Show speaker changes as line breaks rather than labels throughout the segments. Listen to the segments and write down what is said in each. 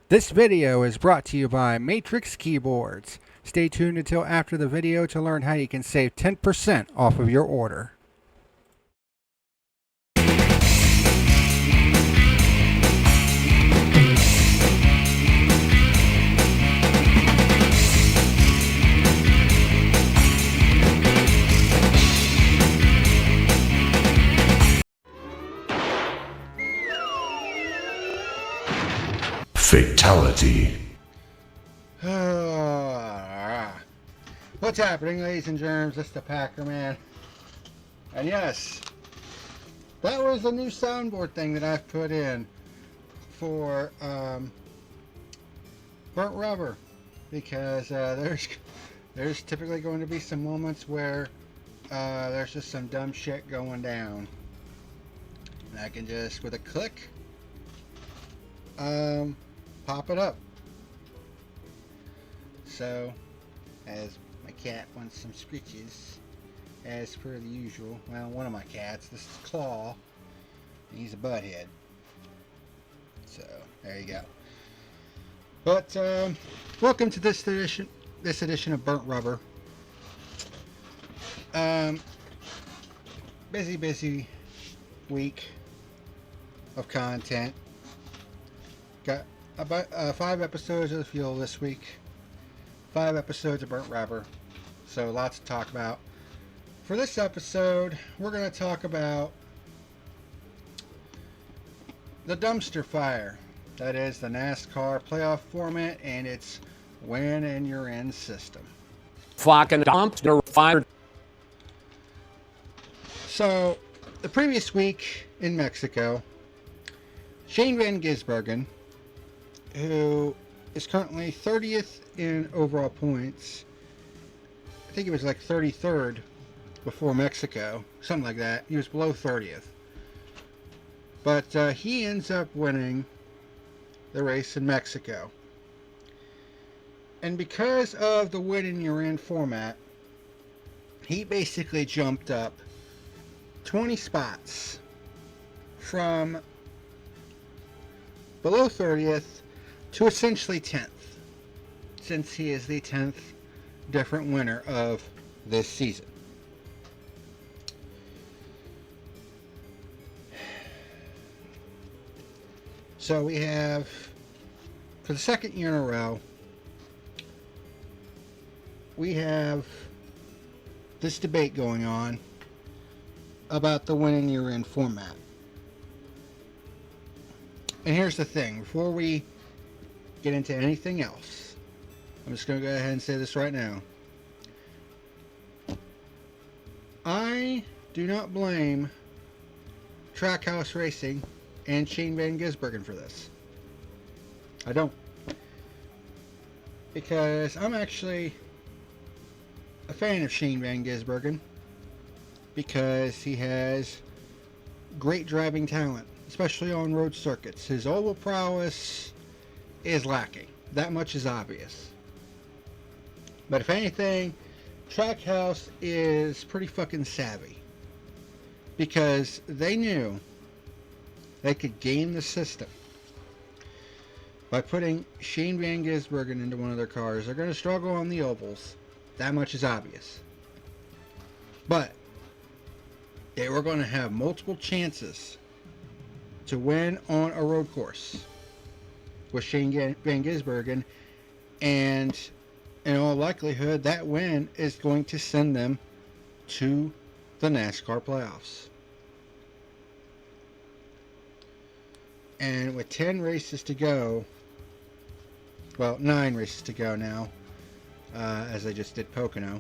This video is brought to you by Matrix Keyboards. Stay tuned until after the video to learn how you can save 10% off of your order.
Fatality.
What's happening, ladies and germs? It's the PackerMan. And yes, that was the new soundboard thing that I've put in for burnt rubber, because there's typically going to be some moments where there's just some dumb shit going down. And I can just, with a click, pop it up. So, as my cat wants some scritches, as per the usual. Well, one of my cats, this is Claw, and he's a butthead. So, there you go. But, welcome to this edition of Burnt Rubber. Busy week of content. Got about 5 episodes of The Fuel this week. 5 episodes of Burnt Rubber. So lots to talk about. For this episode, we're going to talk about the dumpster fire. That is the NASCAR playoff format and its win and you're in system.
Fucking dumpster fire.
So, the previous week in Mexico, Shane Van Gisbergen, who is currently 30th in overall points. I think he was like 33rd before Mexico, something like that. He was below 30th. But he ends up winning the race in Mexico. And because of the win and you're in format, he basically jumped up 20 spots from below 30th to essentially 10th, since he is the 10th different winner of this season. So we have, for the second year in a row, we have this debate going on about the winning you're in format. And here's the thing, before we get into anything else, I'm just going to go ahead and say this right now. I do not blame Trackhouse Racing and Shane Van Gisbergen for this. I don't. Because I'm actually a fan of Shane Van Gisbergen, because he has great driving talent, especially on road circuits. His oval prowess is lacking. That much is obvious. But if anything, Trackhouse is pretty fucking savvy, because they knew they could game the system by putting Shane Van Gisbergen into one of their cars. They're going to struggle on the ovals. That much is obvious. But they were going to have multiple chances to win on a road course with Shane Van Gisbergen, and in all likelihood that win is going to send them to the NASCAR playoffs. And with 10 races to go, well, 9 races to go now, as I just did Pocono,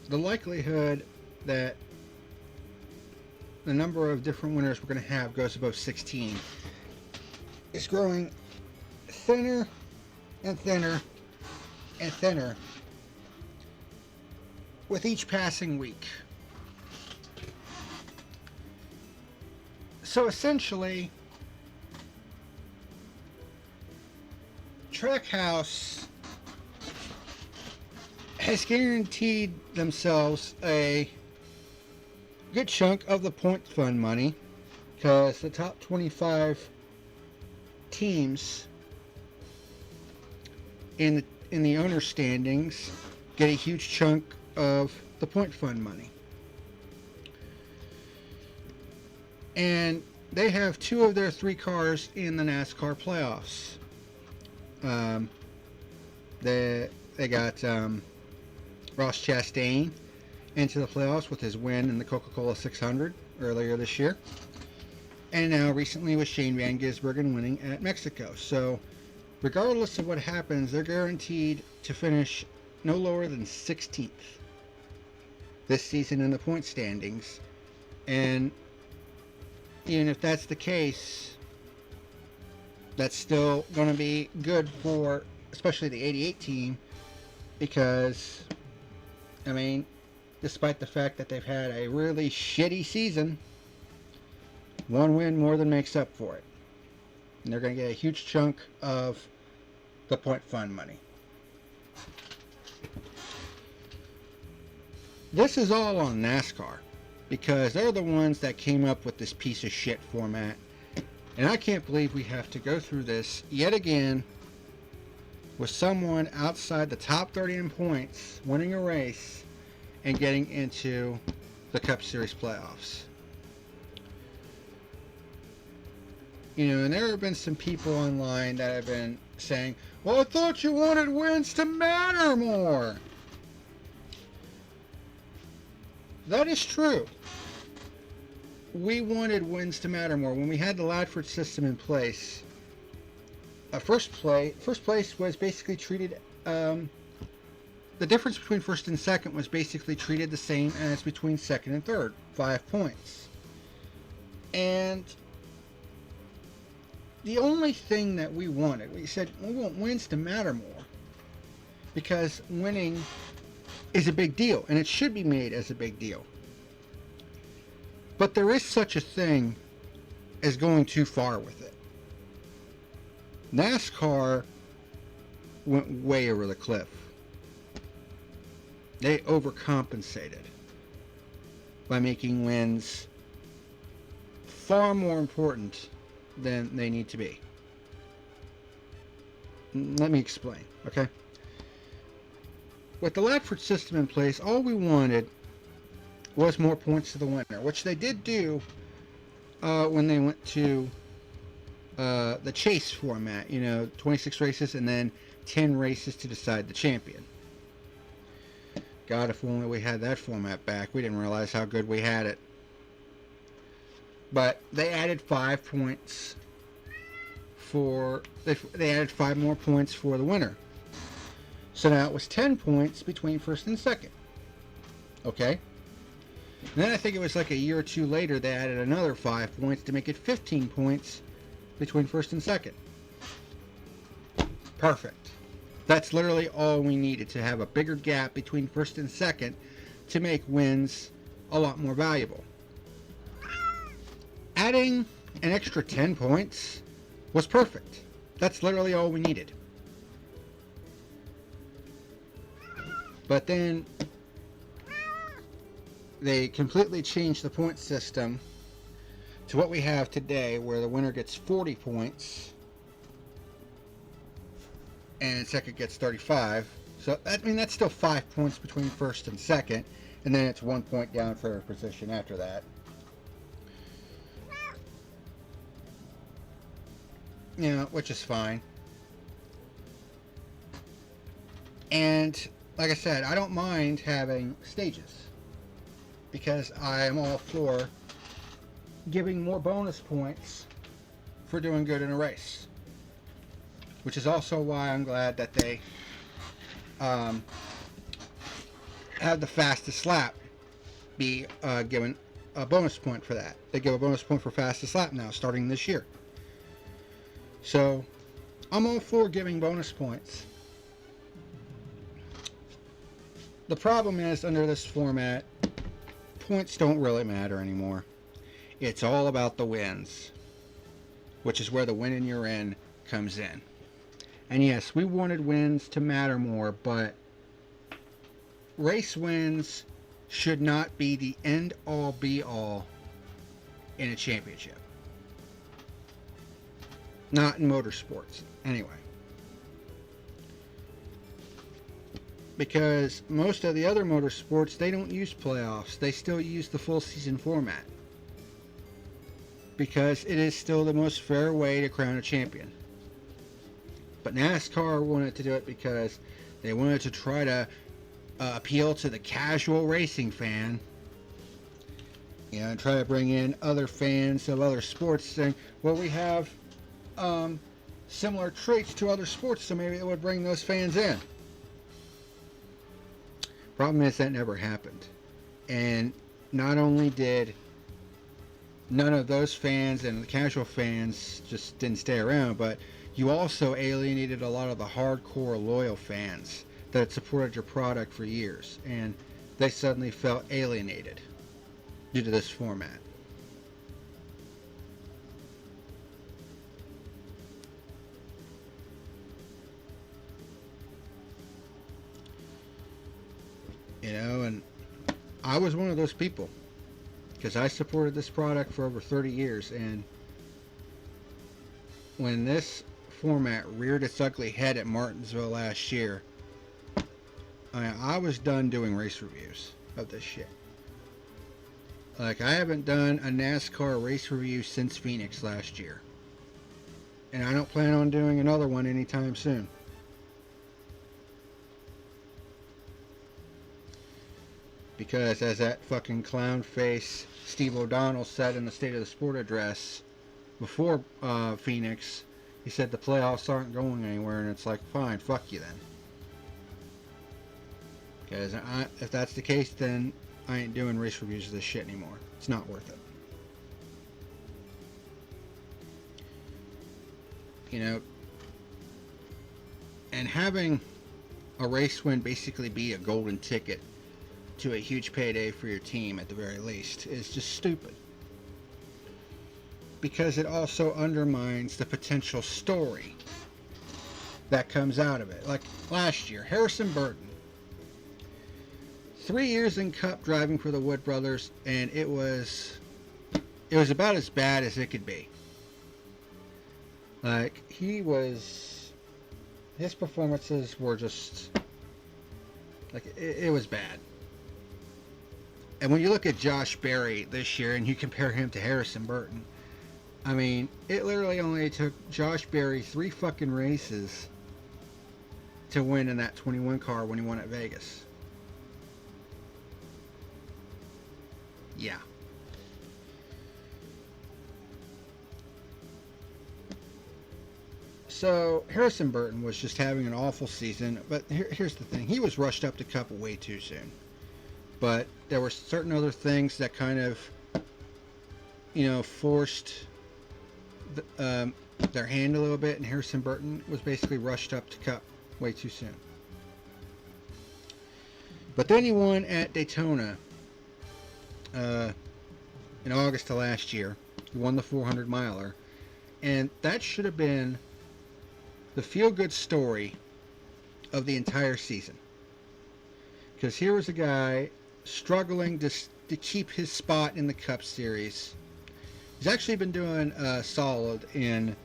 the likelihood that the number of different winners we're going to have goes above 16 is growing thinner and thinner and thinner with each passing week. So essentially, Trackhouse has guaranteed themselves a good chunk of the point fund money because the top 25 teams in the owner standings get a huge chunk of the point fund money. And they have 2 of their 3 cars in the NASCAR playoffs. They got Ross Chastain into the playoffs with his win in the Coca-Cola 600 earlier this year. And now recently with Shane Van Gisbergen winning at Mexico. So regardless of what happens, they're guaranteed to finish no lower than 16th this season in the point standings. And even if that's the case, that's still going to be good for especially the 88 team, because, I mean, despite the fact that they've had a really shitty season, 1 win more than makes up for it. And they're going to get a huge chunk of the point fund money. This is all on NASCAR, because they're the ones that came up with this piece of shit format. And I can't believe we have to go through this yet again with someone outside the top 30 in points winning a race and getting into the Cup Series playoffs. You know, and there have been some people online that have been saying, well, I thought you wanted wins to matter more. That is true. We wanted wins to matter more. When we had the Ladford system in place, first place was basically treated, the difference between first and second was basically treated the same as between second and third, 5 points. And the only thing that we wanted, we said we want wins to matter more, because winning is a big deal, and it should be made as a big deal. But there is such a thing as going too far with it. NASCAR went way over the cliff. They overcompensated by making wins far more important than they need to be. Let me explain, okay? With the Ladford system in place, all we wanted was more points to the winner, which they did do when they went to the chase format, 26 races and then 10 races to decide the champion. God, if only we had that format back. We didn't realize how good we had it. But they added 5 points for, they added 5 more points for the winner. So now it was 10 points between first and second. Okay? And then I think it was like a year or 2 later, they added another 5 points to make it 15 points between first and second. Perfect. That's literally all we needed, to have a bigger gap between first and second to make wins a lot more valuable. Adding an extra 10 points was perfect. That's literally all we needed. But then they completely changed the point system to what we have today, where the winner gets 40 points and second gets 35. So that's still 5 points between first and second, and then it's 1 point down for position after that. Which is fine. And like I said, I don't mind having stages, because I am all for giving more bonus points for doing good in a race. Which is also why I'm glad that they have the fastest lap be given a bonus point for that. They give a bonus point for fastest lap now, starting this year. So, I'm all for giving bonus points. The problem is, under this format, points don't really matter anymore. It's all about the wins, which is where the win in your end comes in. And yes, we wanted wins to matter more, but race wins should not be the end-all be-all in a championship. Not in motorsports, anyway. Because most of the other motorsports, they don't use playoffs. They still use the full season format. Because it is still the most fair way to crown a champion. But NASCAR wanted to do it because they wanted to try to appeal to the casual racing fan. You know, and try to bring in other fans of other sports saying, well, we have similar traits to other sports, so maybe it would bring those fans in. Problem is that never happened. And not only did none of those fans and the casual fans just didn't stay around, but you also alienated a lot of the hardcore loyal fans that had supported your product for years, and they suddenly felt alienated due to this format. You know, and I was one of those people because I supported this product for over 30 years, and when this format reared its ugly head at Martinsville last year, I was done doing race reviews of this shit. Like, I haven't done a NASCAR race review since Phoenix last year, and I don't plan on doing another one anytime soon. Because as that fucking clown face Steve O'Donnell said in the State of the Sport address before Phoenix, he said the playoffs aren't going anywhere, and it's like, fine, fuck you then. Because if that's the case, then I ain't doing race reviews of this shit anymore. It's not worth it. You know, and having a race win basically be a golden ticket to a huge payday for your team at the very least is just stupid. Because it also undermines the potential story that comes out of it. Like last year, Harrison Burton. 3 years in Cup driving for the Wood Brothers, and it was about as bad as it could be. Like, his performances were just, like, it was bad. And when you look at Josh Berry this year and you compare him to Harrison Burton, I mean, it literally only took Josh Berry 3 fucking races to win in that 21 car when he won at Vegas. Yeah. So, Harrison Burton was just having an awful season, but here's the thing. He was rushed up to Cup way too soon. But there were certain other things that kind of, you know, forced their hand a little bit, and Harrison Burton was basically rushed up to Cup way too soon. But then he won at Daytona in August of last year. He won the 400 miler, and that should have been the feel-good story of the entire season. Because here was a guy struggling to keep his spot in the Cup Series. He's actually been doing solid in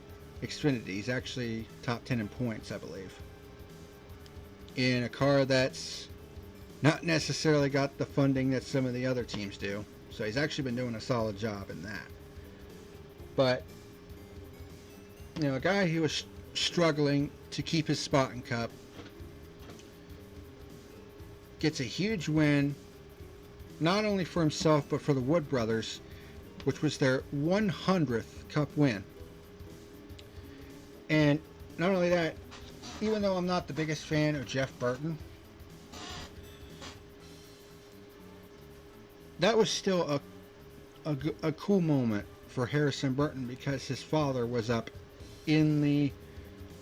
Xfinity. He's actually top 10 in points, I believe. In a car that's not necessarily got the funding that some of the other teams do. So he's actually been doing a solid job in that. But, you know, a guy who was struggling to keep his spot in Cup gets a huge win, not only for himself but for the Wood Brothers, which was their 100th Cup win. And not only that, even though I'm not the biggest fan of Jeff Burton, that was still a cool moment for Harrison Burton, because his father was up in the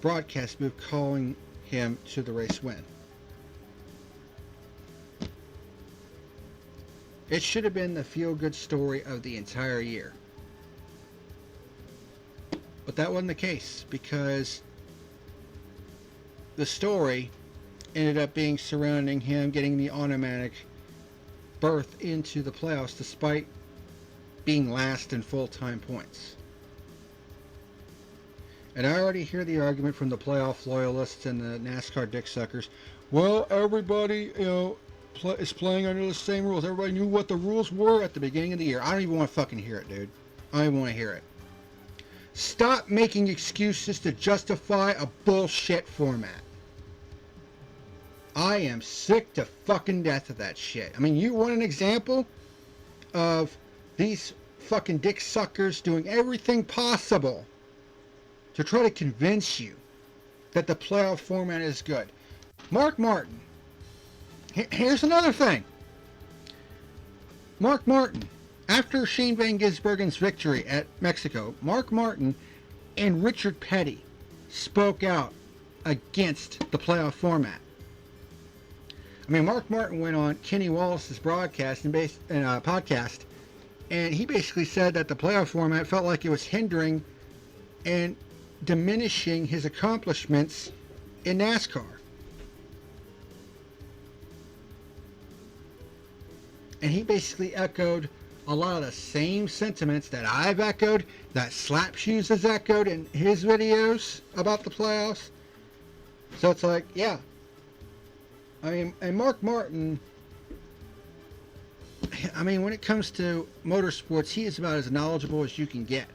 broadcast booth calling him to the race win. It should have been the feel-good story of the entire year. But that wasn't the case, because the story ended up being surrounding him getting the automatic berth into the playoffs, despite being last in full-time points. And I already hear the argument from the playoff loyalists and the NASCAR dick suckers. Well, everybody, is playing under the same rules. Everybody knew what the rules were at the beginning of the year. I don't even want to fucking hear it, dude. I don't even want to hear it. Stop making excuses to justify a bullshit format. I am sick to fucking death of that shit. I mean, you want an example of these fucking dick suckers doing everything possible to try to convince you that the playoff format is good. Mark Martin. Here's another thing. Mark Martin. After Shane Van Gisbergen's victory at Mexico, Mark Martin and Richard Petty spoke out against the playoff format. I mean, Mark Martin went on Kenny Wallace's broadcast and podcast, and he basically said that the playoff format felt like it was hindering and diminishing his accomplishments in NASCAR. And he basically echoed a lot of the same sentiments that I've echoed, that Slapshoes has echoed in his videos about the playoffs. So it's like, yeah. I mean, and Mark Martin, I mean, when it comes to motorsports, he is about as knowledgeable as you can get.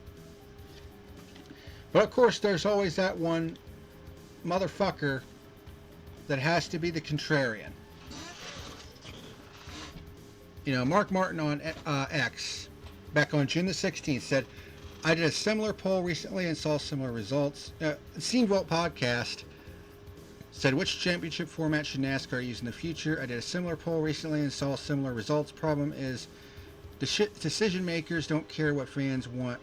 But of course, there's always that one motherfucker that has to be the contrarian. You know, Mark Martin on X, back on June the 16th, said, I did a similar poll recently and saw similar results. Scene Vault Podcast said, which championship format should NASCAR use in the future? I did a similar poll recently and saw similar results. Problem is, decision makers don't care what fans want.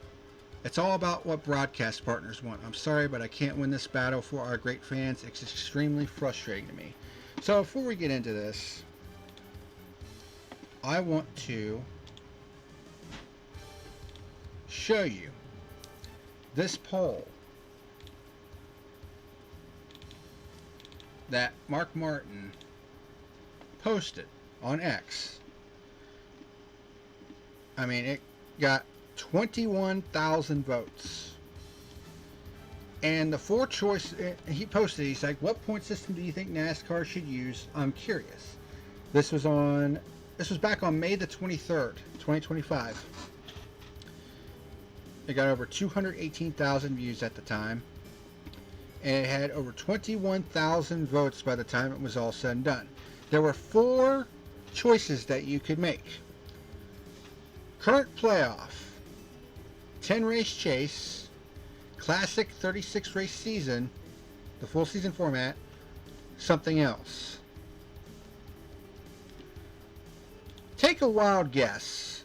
It's all about what broadcast partners want. I'm sorry, but I can't win this battle for our great fans. It's extremely frustrating to me. So before we get into this, I want to show you this poll that Mark Martin posted on X. I mean, it got 21,000 votes. And the four choice he posted, he's like, what point system do you think NASCAR should use? I'm curious. This was back on May the 23rd, 2025. It got over 218,000 views at the time. And it had over 21,000 votes by the time it was all said and done. There were four choices that you could make. Current playoff, 10 race chase, classic 36 race season, the full season format, something else. Take a wild guess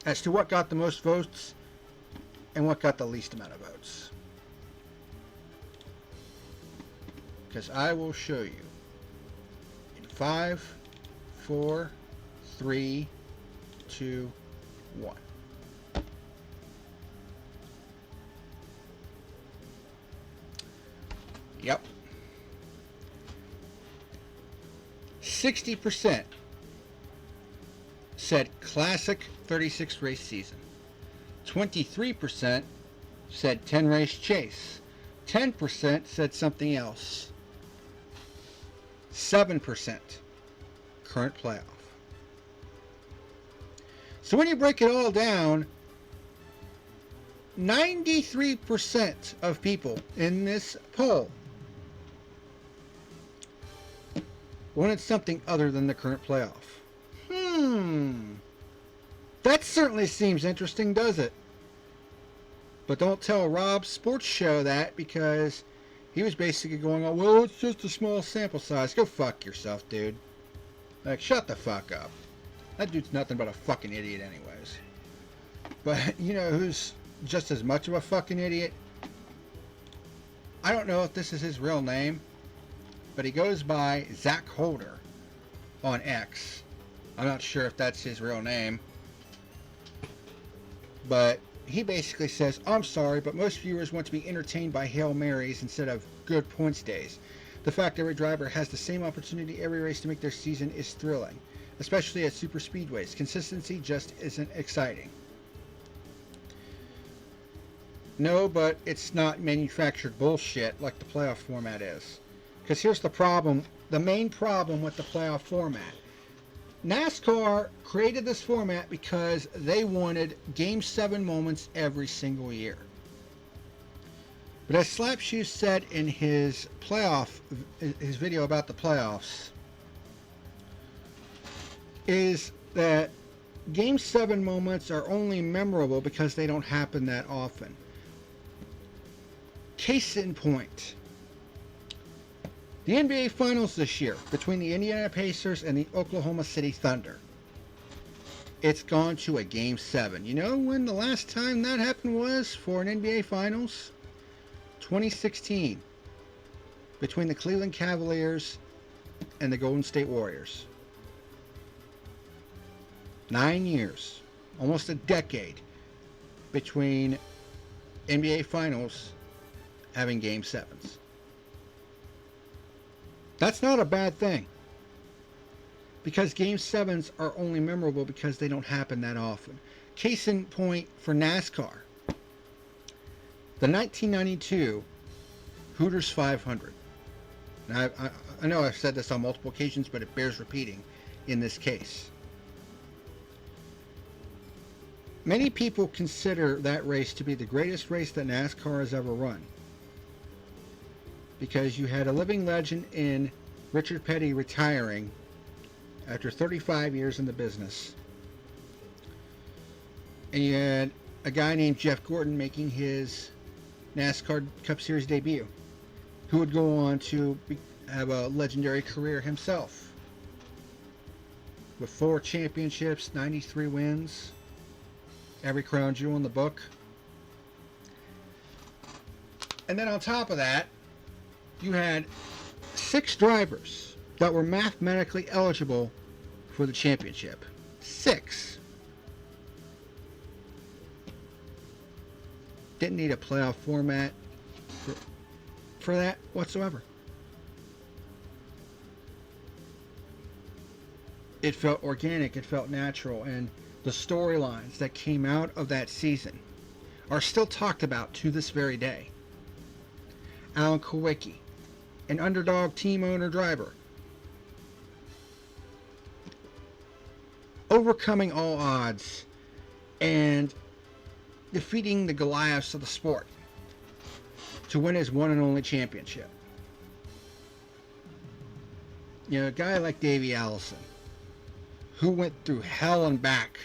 as to what got the most votes and what got the least amount of votes. Because I will show you in 5, 4, 3, 2, 1. Yep. 60% said classic 36 race season. 23% said 10 race chase. 10% said something else. 7% current playoff. So when you break it all down, 93% of people in this poll wanted something other than the current playoff. That certainly seems interesting, does it? But don't tell Rob's sports show that, because he was basically going on, well, it's just a small sample size. Go fuck yourself, dude. Like, shut the fuck up. That dude's nothing but a fucking idiot anyways. But, you know who's just as much of a fucking idiot? I don't know if this is his real name, but he goes by Zach Holder on X. I'm not sure if that's his real name. But he basically says, I'm sorry, but most viewers want to be entertained by Hail Marys instead of good points days. The fact every driver has the same opportunity every race to make their season is thrilling. especially at super speedways. Consistency just isn't exciting. No, but it's not manufactured bullshit like the playoff format is. Because here's the problem, the main problem with the playoff format. NASCAR created this format because they wanted Game 7 moments every single year. But as Slapshoe said in his video about the playoffs, is that Game 7 moments are only memorable because they don't happen that often. Case in point, the NBA Finals this year between the Indiana Pacers and the Oklahoma City Thunder. It's gone to a Game 7. You know when the last time that happened was for an NBA Finals? 2016. Between the Cleveland Cavaliers and the Golden State Warriors. 9 years. Almost a decade between NBA Finals having Game 7s. That's not a bad thing. Because Game 7s are only memorable because they don't happen that often. Case in point for NASCAR. The 1992 Hooters 500. Now, I know I've said this on multiple occasions, but it bears repeating in this case. Many people consider that race to be the greatest race that NASCAR has ever run. Because you had a living legend in Richard Petty retiring after 35 years in the business. And you had a guy named Jeff Gordon making his NASCAR Cup Series debut, who would go on to have a legendary career himself. With 4 championships, 93 wins, every crown jewel in the book. And then on top of that, you had 6 drivers that were mathematically eligible for the championship. 6. Didn't need a playoff format for that whatsoever. It felt organic, it felt natural, and the storylines that came out of that season are still talked about to this very day. Alan Kulwicki, an underdog team owner driver, overcoming all odds and defeating the Goliaths of the sport to win his one and only championship. You know, a guy like Davey Allison, who went through hell and back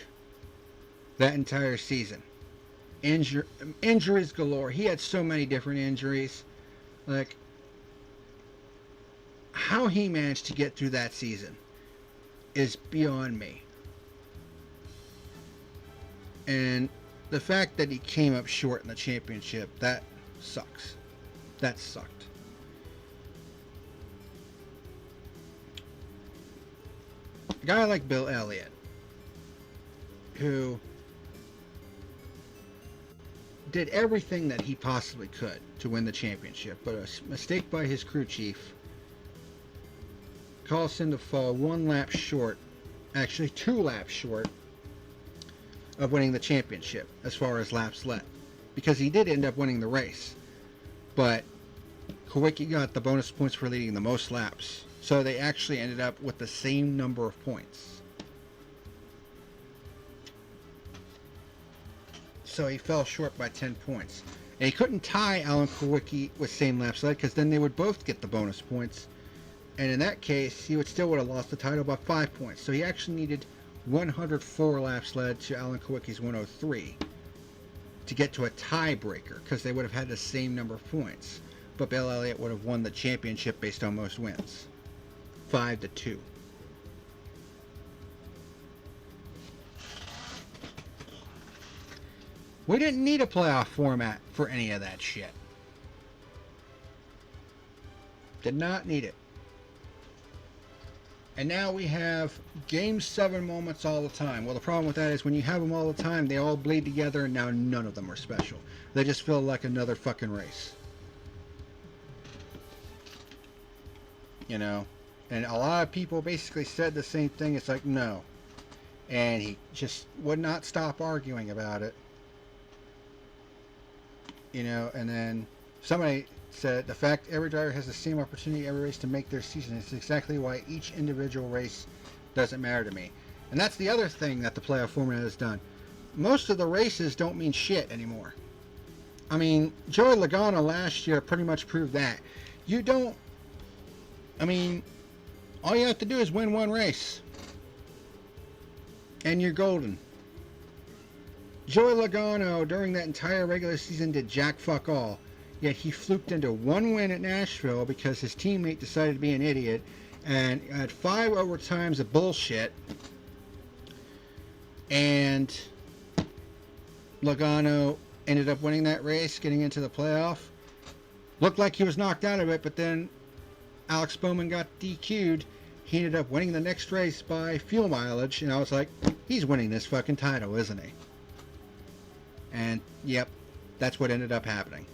that entire season. Injuries galore. He had so many different injuries. Like, how he managed to get through that season is beyond me. And the fact that he came up short in the championship, that sucks. That sucked. A guy like Bill Elliott, who did everything that he possibly could to win the championship, but a mistake by his crew chief caused him to fall 1 lap short, actually 2 laps short, of winning the championship as far as laps led, because he did end up winning the race, but Kulwicki got the bonus points for leading the most laps, so they actually ended up with the same number of points. So he fell short by 10 points, and he couldn't tie Alan Kulwicki with same laps led, because then they would both get the bonus points, and in that case he would have lost the title by 5 points. So he actually needed 104 laps led to Alan Kulwicki's 103 to get to a tiebreaker, because they would have had the same number of points, but Bill Elliott would have won the championship based on most wins, 5-2. We didn't need a playoff format for any of that shit. Did not need it. And now we have Game 7 moments all the time. Well, the problem with that is when you have them all the time, they all bleed together, and now none of them are special. They just feel like another fucking race. You know? And a lot of people basically said the same thing. It's like, no. And he just would not stop arguing about it. You know, and then somebody said, the fact every driver has the same opportunity every race to make their season is exactly why each individual race doesn't matter to me. And that's the other thing that the playoff format has done. Most of the races don't mean shit anymore. I mean, Joey Logano last year pretty much proved that. You don't, I mean, all you have to do is win one race. And you're golden. Joey Logano, during that entire regular season, did jack fuck all. Yet he fluked into one win at Nashville because his teammate decided to be an idiot and had 5 overtimes of bullshit. And Logano ended up winning that race, getting into the playoff. Looked like he was knocked out of it, but then Alex Bowman got DQ'd. He ended up winning the next race by fuel mileage, and I was like, he's winning this fucking title, isn't he? And, yep, that's what ended up happening.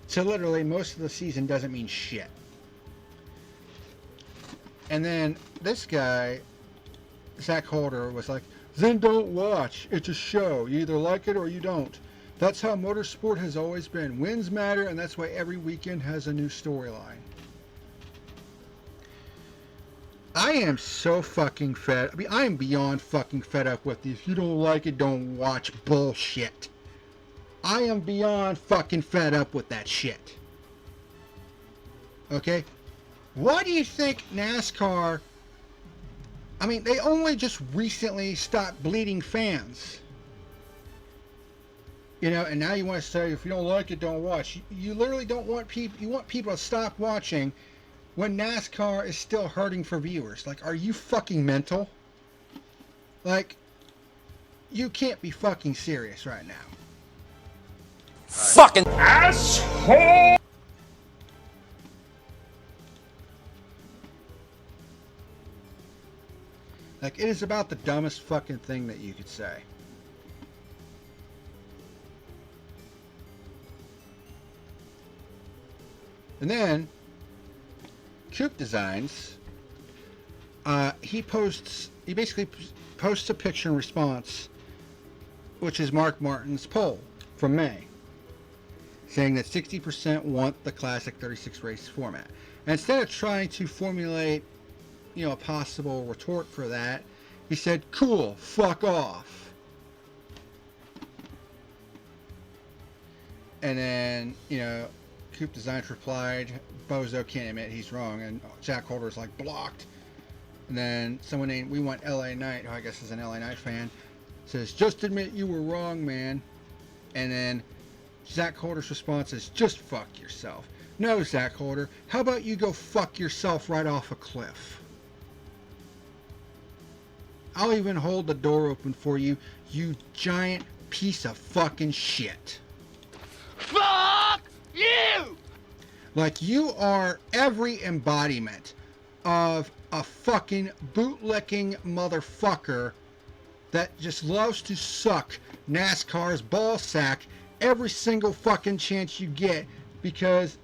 So literally, most of the season doesn't mean shit. And then this guy, Zach Holder, was like, then don't watch. It's a show. You either like it or you don't. That's how motorsport has always been. Wins matter, and that's why every weekend has a new storyline. I am so fucking fed. I mean, I am beyond fucking fed up with the if you don't like it, don't watch bullshit. I am beyond fucking fed up with that shit. Okay? Why do you think NASCAR... I mean, they only just recently stopped bleeding fans. You know, and now you want to say, if you don't like it, don't watch. You literally don't want people... You want people to stop watching when NASCAR is still hurting for viewers. Like, are you fucking mental? Like, you can't be fucking serious right now.
Fucking asshole!
Like, it is about the dumbest fucking thing that you could say. And then, Coop Designs, he basically posts a picture in response, which is Mark Martin's poll from May, saying that 60% want the classic 36 race format. And instead of trying to formulate, you know, a possible retort for that, he said, cool, fuck off. And then, you know, Coop Designs replied, Bozo can't admit he's wrong, and Jack Holder's like, blocked. And then someone named We Want LA Knight, who I guess is an LA Knight fan, says, just admit you were wrong, man. And then Zach Holder's response is, just fuck yourself. No, Zach Holder, how about you go fuck yourself right off a cliff? I'll even hold the door open for you, you giant piece of fucking shit.
Fuck you!
Like, you are every embodiment of a fucking bootlicking motherfucker that just loves to suck NASCAR's ball sack every single fucking chance you get, because,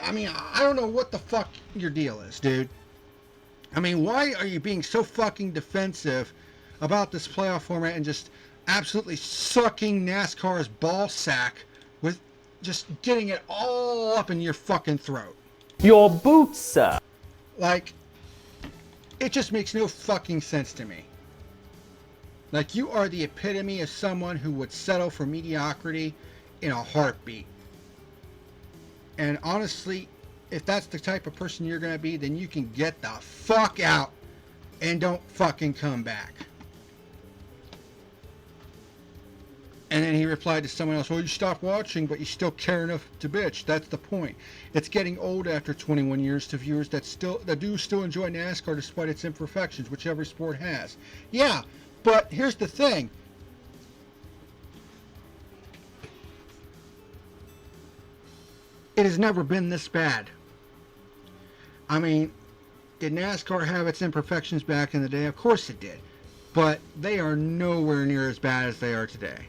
I mean, I don't know what the fuck your deal is, dude. I mean, why are you being so fucking defensive about this playoff format and just absolutely sucking NASCAR's ball sack with just getting it all up in your fucking throat?
Your boots, sir.
Like, it just makes no fucking sense to me. Like, you are the epitome of someone who would settle for mediocrity in a heartbeat. And honestly, if that's the type of person you're going to be, then you can get the fuck out and don't fucking come back. And then he replied to someone else, well, you stopped watching, but you still care enough to bitch. That's the point. It's getting old after 21 years to viewers that do still enjoy NASCAR despite its imperfections, which every sport has. Yeah, but here's the thing. It has never been this bad. I mean, did NASCAR have its imperfections back in the day? Of course it did. But they are nowhere near as bad as they are today.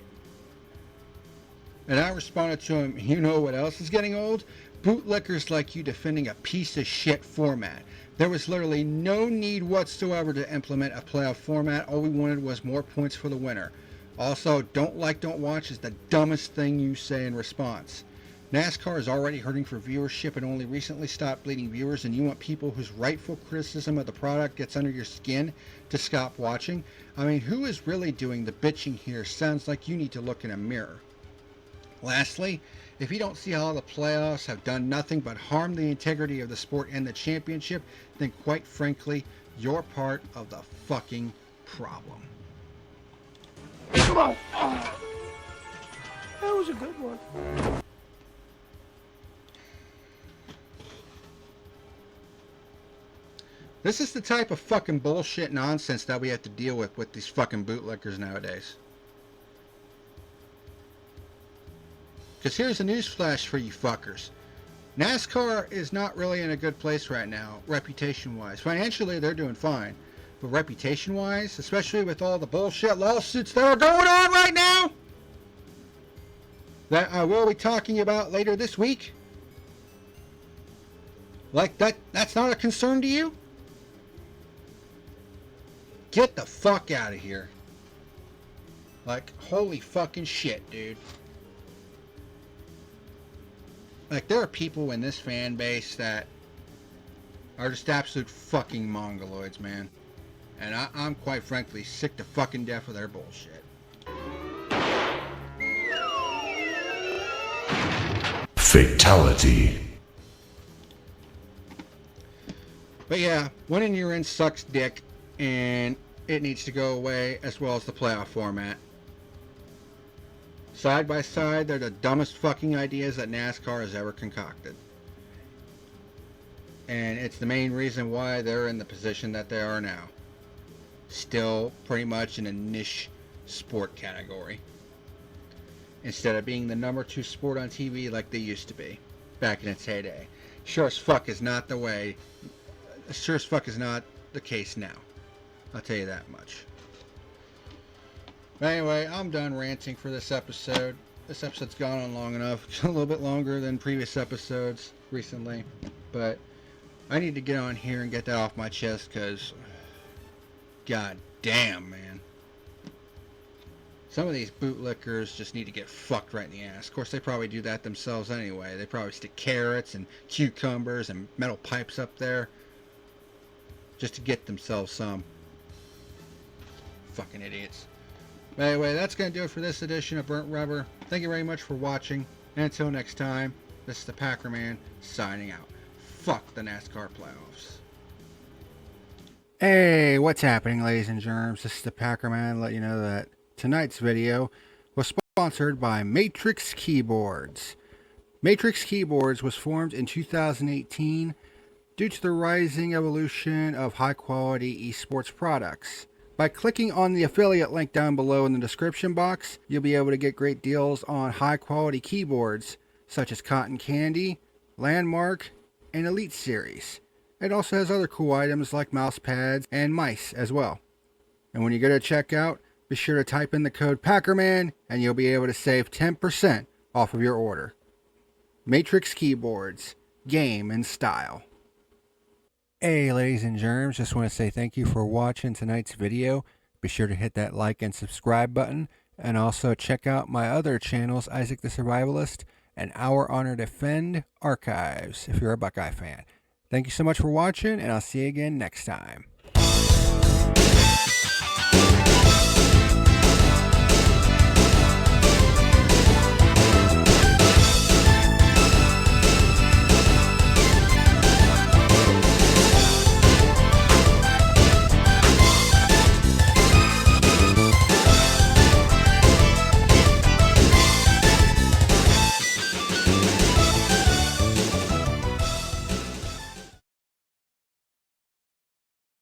And I responded to him, you know what else is getting old? Bootlickers like you defending a piece of shit format. There was literally no need whatsoever to implement a playoff format. All we wanted was more points for the winner. Also, don't like, don't watch is the dumbest thing you say in response. NASCAR is already hurting for viewership and only recently stopped bleeding viewers, and you want people whose rightful criticism of the product gets under your skin to stop watching? I mean, who is really doing the bitching here? Sounds like you need to look in a mirror. Lastly, if you don't see how the playoffs have done nothing but harm the integrity of the sport and the championship, then quite frankly, you're part of the fucking problem.
Come on. That was a good one.
This is the type of fucking bullshit nonsense that we have to deal with these fucking bootlickers nowadays. Because here's a newsflash for you fuckers. NASCAR is not really in a good place right now, reputation-wise. Financially, they're doing fine. But reputation-wise, especially with all the bullshit lawsuits that are going on right now, that I will be talking about later this week, like that's not a concern to you? Get the fuck out of here. Like, holy fucking shit, dude. Like, there are people in this fan base that are just absolute fucking mongoloids, man. And I'm quite frankly sick to fucking death of their bullshit.
Fatality.
But yeah, winning your end sucks dick, and it needs to go away, as well as the playoff format. Side by side, they're the dumbest fucking ideas that NASCAR has ever concocted. And it's the main reason why they're in the position that they are now. Still pretty much in a niche sport category, instead of being the number 2 sport on TV like they used to be back in its heyday. Sure as fuck is not the way. Sure as fuck is not the case now. I'll tell you that much. But anyway, I'm done ranting for this episode. This episode's gone on long enough. A little bit longer than previous episodes recently. But I need to get on here and get that off my chest, because god damn, man. Some of these bootlickers just need to get fucked right in the ass. Of course, they probably do that themselves anyway. They probably stick carrots and cucumbers and metal pipes up there just to get themselves some. Fucking idiots. But anyway, that's going to do it for this edition of Burnt Rubber. Thank you very much for watching. And until next time, this is the PackerMan signing out. Fuck the NASCAR playoffs. Hey, what's happening, ladies and germs? This is the PackerMan. Let you know that tonight's video was sponsored by Matrix Keyboards. Matrix Keyboards was formed in 2018 due to the rising evolution of high-quality esports products. By clicking on the affiliate link down below in the description box, you'll be able to get great deals on high-quality keyboards such as Cotton Candy, Landmark, and Elite Series. It also has other cool items like mouse pads and mice as well. And when you go to checkout, be sure to type in the code PackerMan and you'll be able to save 10% off of your order. Matrix Keyboards, game and style. Hey ladies and germs, just want to say thank you for watching tonight's video. Be sure to hit that like and subscribe button, and also check out my other channels, Isaac the Survivalist and Our Honor Defend Archives, if you're a Buckeye fan. Thank you so much for watching, and I'll see you again next time.